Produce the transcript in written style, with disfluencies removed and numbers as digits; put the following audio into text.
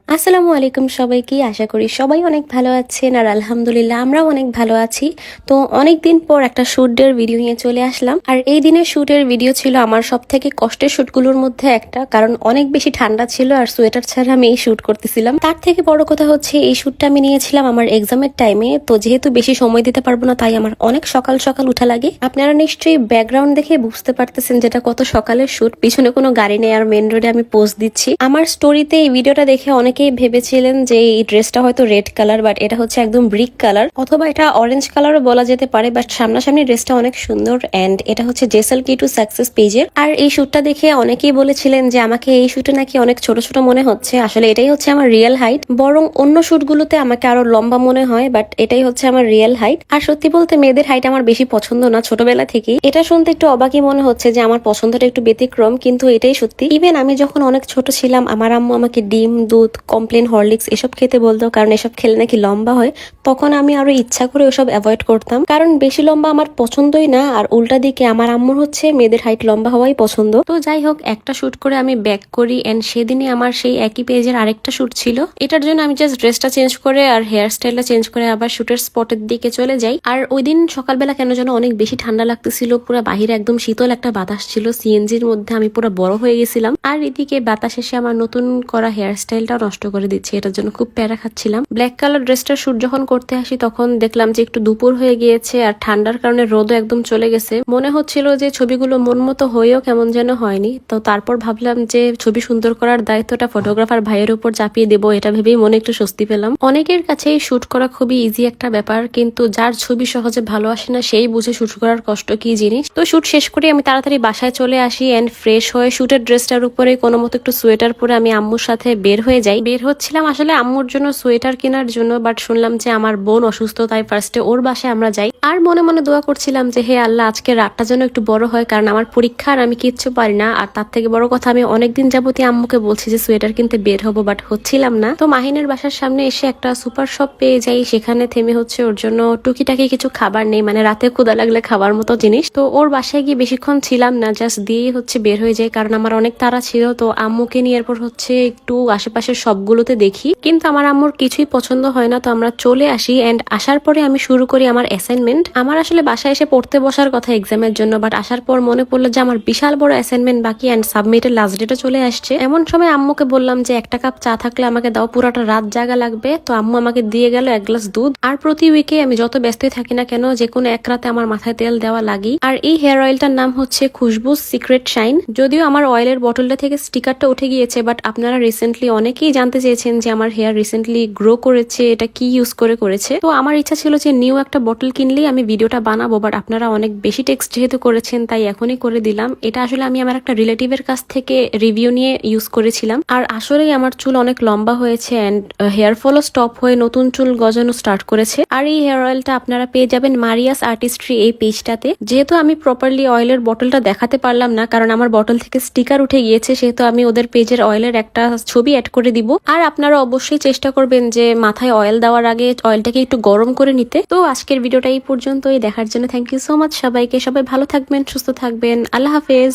আসসালামু আলাইকুম সবাইকে। আশা করি সবাই অনেক ভালো আছেন আর আলহামদুলিল্লাহ আমরাও অনেক ভালো আছি। তো অনেক দিন পর একটা শুটের ভিডিও নিয়ে চলে আসলাম। আর এই দিনের শুটের ভিডিও ছিল আমার সব থেকে কষ্টের শুটগুলোর মধ্যে একটা, কারণ অনেক বেশি ঠান্ডা ছিল আর সোয়েটার ছাড়া আমি এই শুট করতেছিলাম। তার থেকে বড় কথা হচ্ছে এই শুটটা আমি নিয়েছিলাম আমার এক্সামের টাইমে। তো যেহেতু বেশি সময় দিতে পারবো না, তাই আমার অনেক সকাল সকাল উঠা লাগে। আপনারা নিশ্চয়ই ব্যাকগ্রাউন্ড দেখে বুঝতে পারতেছেন যেটা কত সকালের শুট। পিছনে কোনো গাড়ি নেই আর মেন রোডে আমি পোস্ট দিচ্ছি। আমার স্টোরিতে এই ভিডিওটা দেখে অনেকেই ভেবেছিলেন যে এই ড্রেসটা হয়তো রেড কালার, বাট এটা হচ্ছে একদম ব্রিক কালার, অথবা এটা অরেঞ্জ কালারও বলা যেতে পারে। বাট সামনাসামনি ড্রেসটা অনেক সুন্দর এন্ড এটা হচ্ছে জেসাল কি টু সাকসেস পেজের। আর এই শুটটা দেখে অনেকেই বলেছিলেন যে আমাকে এই শুটে নাকি অনেক ছোট ছোট মনে হচ্ছে। আসলে এটাই হচ্ছে আমার রিয়েল হাইট, বরং অন্য শুটগুলোতে আমাকে আরো লম্বা মনে হয়, বাট এটাই হচ্ছে আমার রিয়েল হাইট। আর সত্যি বলতে মেয়েদের হাইট আমার বেশি পছন্দ না ছোটবেলা থেকেই। এটা শুনতে একটু অবাকই মনে হচ্ছে যে আমার পছন্দটা একটু ব্যতিক্রম, কিন্তু এটাই সত্যি। ইভেন আমি যখন অনেক ছোট ছিলাম আমার আম্মু আমাকে ডিম, দুধ, কমপ্লেন, হরলিক্স এসব খেতে বলতো, কারণ এসব খেলে নাকি লম্বা হয়। তখন আমি আরো ইচ্ছা করে ওসব অ্যাভয়েড করতাম, কারণ বেশি লম্বা আমার পছন্দই না। আর উল্টা দিকে আমার আম্মুর হচ্ছে মেয়েদের হাইট লম্বা হওয়াই পছন্দ। তো যাই হোক, একটা শুট করে আমি ব্যাক করি এন্ড সেদিনই আমার সেই একই পেজের আরেকটা শুট ছিল। এটার জন্য আমি জাস্ট ড্রেসটা চেঞ্জ করে আর হেয়ার স্টাইলটা চেঞ্জ করে আবার শুটের স্পটের দিকে চলে যাই। আর ওই দিন সকালবেলা কেন যেন অনেক বেশি ঠান্ডা লাগতেছিল, পুরো বাহিরে একদম শীতল একটা বাতাস ছিল। সিএনজির মধ্যে আমি পুরো বড় হয়ে গেছিলাম। আর এদিকে বাতাস এসে আমার নতুন করা হেয়ার স্টাইলটাও নষ্ট করে দিচ্ছে, এটার জন্য খুব প্যারা খাচ্ছিলাম। ব্ল্যাক কালার ড্রেসটার শুট যখন করতে আসি তখন দেখলাম যে একটু দুপুর হয়ে গিয়েছে আর ঠান্ডার কারণে রোদও একদম চলে গেছে। মনে হচ্ছিল যে ছবিগুলো মন মতো হয়েও কেমন যেন হয়নি। তো তারপর ভাবলাম যে ছবি সুন্দর করার দায়িত্বটা ফটোগ্রাফার ভাইয়ের উপর চাপিয়ে দেবো, এটা ভেবেই মনে একটু স্বস্তি পেলাম। অনেকের কাছেই শুট করা খুবই ইজি একটা ব্যাপার, কিন্তু যার ছবি সহজে ভালো আসে না সেই বুঝে শুট করার কষ্ট কি জিনিস। তো শুট শেষ করে আমি তাড়াতাড়ি বাসায় চলে আসি এন্ড ফ্রেশ হয়ে শুটের ড্রেসটার উপরে কোনো মতো একটু সোয়েটার পরে আমি আম্মুর সাথে বের হয়ে যাই। বের হচ্ছিলাম আসলে আম্মুর জন্য সোয়েটার কেনার জন্য, বাট শুনলাম যে আমার বোন অসুস্থ, তাই ফার্স্টে ওর বাসায় আমরা যাই। আর মনে মনে দোয়া করছিলাম যে হে আল্লাহ, আজকে রাতটা যেন একটু বড় হয়, কারণ আমার পরীক্ষা আর আমি কিচ্ছু পারি না। আর তার থেকে বড় কথা, আমি অনেকদিন যাবতীয় আম্মুকে বলছি যে সোয়েটার কিনতে বের হবো, বাট হচ্ছিলাম না। তো মাহিনের বাসার সামনে এসে একটা সুপার শপ পেয়ে যাই, সেখানে থেমে হচ্ছে ওর জন্য টুকিটাকি কিছু খাবার নেই, মানে রাতে ক্ষুদা লাগলে খাবার মতো জিনিস। তো ওর বাসায় গিয়ে বেশিক্ষণ ছিলাম না, জাস্ট দিয়েই হচ্ছে বের হয়ে যায়, কারণ আমার অনেক তাড়া ছিল। তো আম্মুকে নিয়ে এরপর হচ্ছে একটু আশেপাশের সবগুলোতে দেখি, কিন্তু আমার আম্মুর কিছুই পছন্দ হয় না। তো আমরা চলে আসি এন্ড আসার পরে আমি শুরু করি আমার অ্যাসাইনমেন্ট। আমার আসলে বাসায় এসে পড়তে বসার কথা এক্সামের জন্য, বাট আসার পর মনে পড়লো যে আমার বিশাল বড় অ্যাসাইনমেন্ট বাকি এন্ড সাবমিটের লাস্ট ডেটে চলে আসছে। এমন সময় আম্মুকে বললাম যে একটা কাপ চা থাকলে আমাকে দাও, পুরাটা রাত জাগা লাগবে। তো আম্মু আমাকে দিয়ে গেল এক গ্লাস দুধ। আর প্রতি উইকে আমি যত ব্যস্তই থাকি না কেন, যে কোনো এক রাতে আমার মাথায় তেল দেওয়া লাগি। আর এই হেয়ার অয়েলটার নাম হচ্ছে খুশবু সিক্রেট শাইন। যদিও আমার অয়েলের বটলটা থেকে স্টিকারটা উঠে গিয়েছে, বাট আপনারা রিসেন্টলি অনেকেই জানতে চেয়েছেন যে আমার হেয়ার রিসেন্টলি গ্রো করেছে, এটা কি ইউজ করে করেছে। তো আমার ইচ্ছা ছিল যে নিউ একটা বটল কিনলেই আমি ভিডিওটা বানাবো, বাট আপনারা অনেক বেশি টেক্সট যেহেতু করেছেন তাই এখনই করে দিলাম। এটা আসলে আমি আমার একটা রিলেটিভের কাছ থেকে রিভিউ নিয়ে ইউজ করেছিলাম। আর আসলেই আমার চুল অনেক লম্বা হয়েছে এন্ড হেয়ার ফলও স্টপ হয়ে নতুন চুল গজানো স্টার্ট করেছে। আর এই হেয়ার অয়েলটা আপনারা পেয়ে যাবেন মারিয়াস আর্টিস্ট্রি এই পেজটাতে। যেহেতু আমি প্রপারলি অয়েলের বটলটা দেখাতে পারলাম না, কারণ আমার বটল থেকে স্টিকার উঠে গিয়েছে, সেহেতু আমি ওদের পেজের অয়েলের একটা ছবি অ্যাড করে দিব। আর আপনারা অবশ্যই চেষ্টা করবেন যে মাথায় অয়েল দেওয়ার আগে অয়েলটাকে একটু গরম করে নিতে। তো আজকের ভিডিওটা এই পর্যন্তই। দেখার জন্য থ্যাংক ইউ সো মাচ সবাইকে। সবাই ভালো থাকবেন, সুস্থ থাকবেন। আল্লাহ হাফেজ।